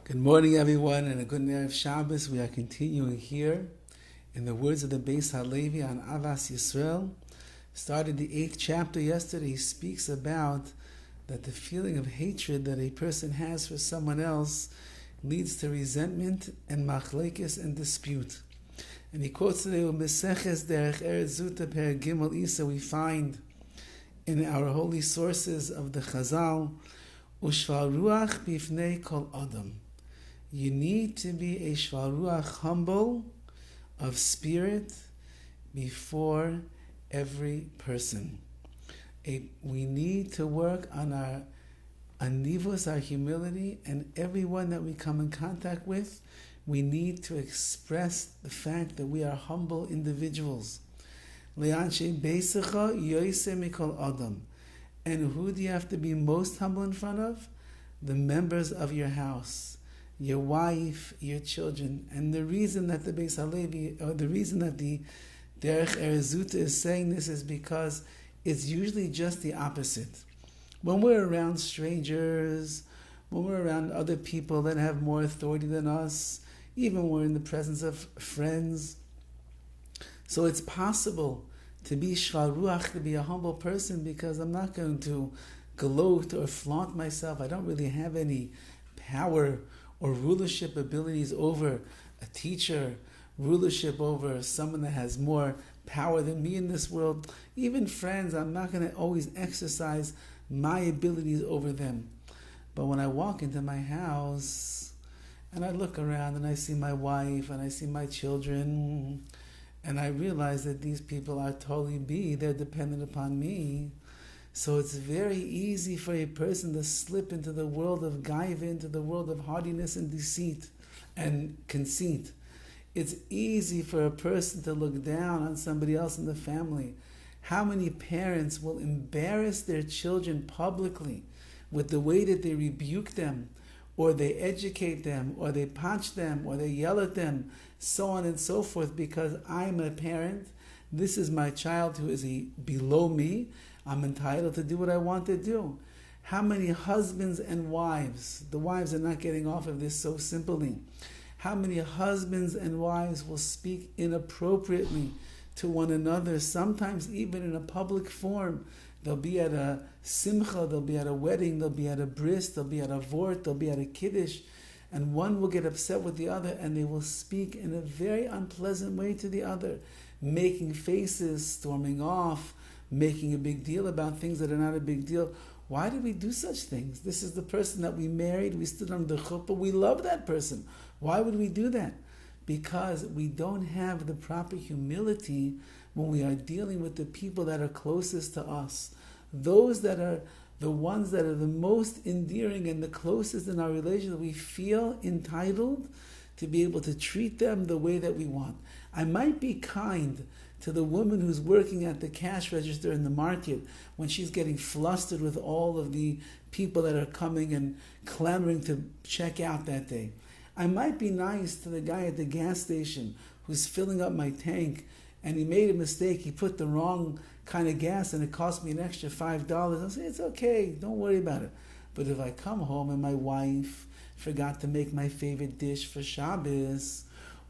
Good morning, everyone, and a good Erev Shabbos. We are continuing here in the words of the Beis Halevi on AHAVAS YISRAEL. Started the 8th chapter yesterday. He speaks about that the feeling of hatred that a person has for someone else leads to resentment and machlekes and dispute. And he quotes today, "U'meseches derech eretz zuta per gimel isa," we find in our holy sources of the Chazal, "U'shval ruach bifnei kol adam." You need to be a shval ruach, humble of spirit, before every person. We need to work on our anivus, our humility, and everyone that we come in contact with, we need to express the fact that we are humble individuals. Le'anshe beisecha yoyse mikol adam. And who do you have to be most humble in front of? The members of your house, your wife, your children. And the reason that the Beis Halevi, or the reason that the Derech Eretz Zuta is saying this is because it's usually just the opposite. When we're around strangers, when we're around other people that have more authority than us, even when we're in the presence of friends, so it's possible to be shval ruach, to be a humble person, because I'm not going to gloat or flaunt myself. I don't really have any power or rulership abilities over a teacher, rulership over someone that has more power than me in this world. Even friends, I'm not going to always exercise my abilities over them. But when I walk into my house and I look around and I see my wife and I see my children, and I realize that these people are totally they're dependent upon me. So it's very easy for a person to slip into the world of gaiva, into the world of haughtiness and deceit and conceit. It's easy for a person to look down on somebody else in the family. How many parents will embarrass their children publicly with the way that they rebuke them, or they educate them, or they punch them, or they yell at them, so on and so forth, because I'm a parent. This is my child who is below me. I'm entitled to do what I want to do. How many husbands and wives, the wives are not getting off of this so simply, how many husbands and wives will speak inappropriately to one another, sometimes even in a public form. They'll be at a simcha, they'll be at a wedding, they'll be at a bris, they'll be at a vort, they'll be at a kiddush, and one will get upset with the other, and they will speak in a very unpleasant way to the other, making faces, storming off, making a big deal about things that are not a big deal. Why do we do such things? This is the person that we married, we stood on the chuppah, we love that person. Why would we do that? Because we don't have the proper humility when we are dealing with the people that are closest to us. Those that are the ones that are the most endearing and the closest in our relationship, we feel entitled to be able to treat them the way that we want. I might be kind to the woman who's working at the cash register in the market when she's getting flustered with all of the people that are coming and clamoring to check out that day. I might be nice to the guy at the gas station who's filling up my tank, and he made a mistake. He put the wrong kind of gas and it cost me an extra $5. I'll say, it's okay, don't worry about it. But if I come home and my wife forgot to make my favorite dish for Shabbos,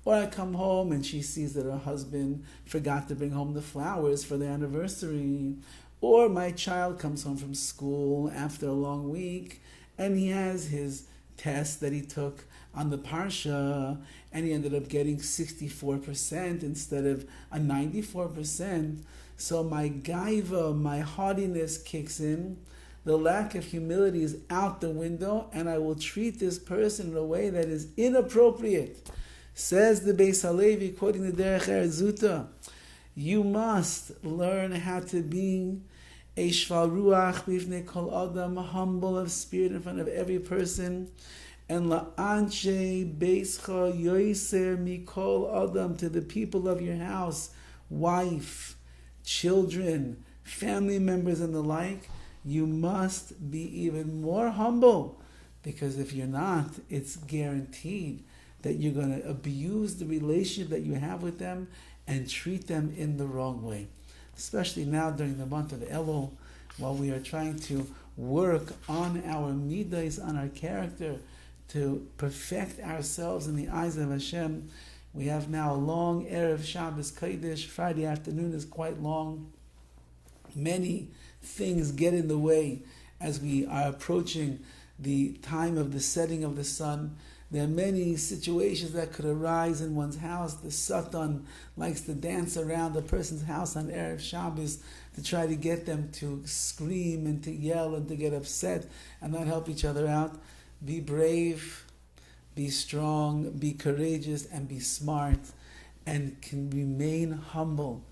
or I come home and she sees that her husband forgot to bring home the flowers for the anniversary, or my child comes home from school after a long week and he has his test that he took on the Parsha and he ended up getting 64% instead of a 94%. So my gaiva, my haughtiness kicks in. The lack of humility is out the window, and I will treat this person in a way that is inappropriate. Says the Beis Halevi, quoting the Derech Eretz Zuta, you must learn how to be a shval ruach bifnei kol adam, humble of spirit in front of every person, and la'anshe beischa yoiser mikol adam, to the people of your house, wife, children, family members, and the like. You must be even more humble, because if you're not, it's guaranteed that you're going to abuse the relationship that you have with them and treat them in the wrong way. Especially now during the month of Elul, while we are trying to work on our midas, on our character, to perfect ourselves in the eyes of Hashem. We have now a long Erev Shabbos Kodesh. Friday afternoon is quite long. Many things get in the way as we are approaching the time of the setting of the sun. There are many situations that could arise in one's house. The Satan likes to dance around a person's house on Erev Shabbos to try to get them to scream and to yell and to get upset and not help each other out. Be brave, be strong, be courageous, and be smart, and can remain humble.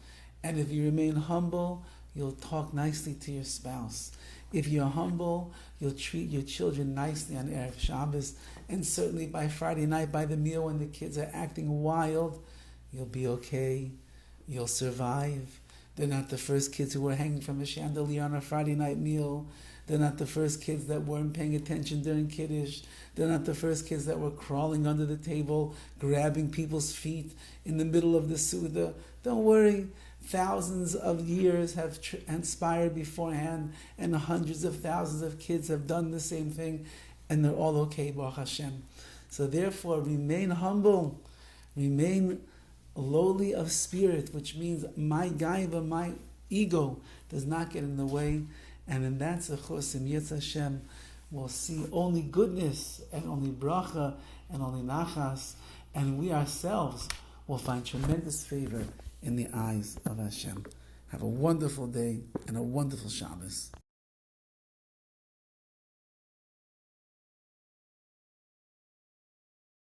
And if you remain humble, you'll talk nicely to your spouse. If you're humble, you'll treat your children nicely on Erev Shabbos, and certainly by Friday night, by the meal, when the kids are acting wild, you'll be okay. You'll survive. They're not the first kids who were hanging from a chandelier on a Friday night meal. They're not the first kids that weren't paying attention during Kiddush. They're not the first kids that were crawling under the table, grabbing people's feet in the middle of the Suda. Don't worry. Thousands of years have transpired beforehand, and hundreds of thousands of kids have done the same thing, and they're all okay, Baruch Hashem. So therefore, remain humble, remain lowly of spirit, which means my gaiva, my ego, does not get in the way. And in that zechus im Yitz Hashem, we'll see only goodness and only bracha and only nachas, and we ourselves will find tremendous favor in the eyes of Hashem. Have a wonderful day and a wonderful Shabbos.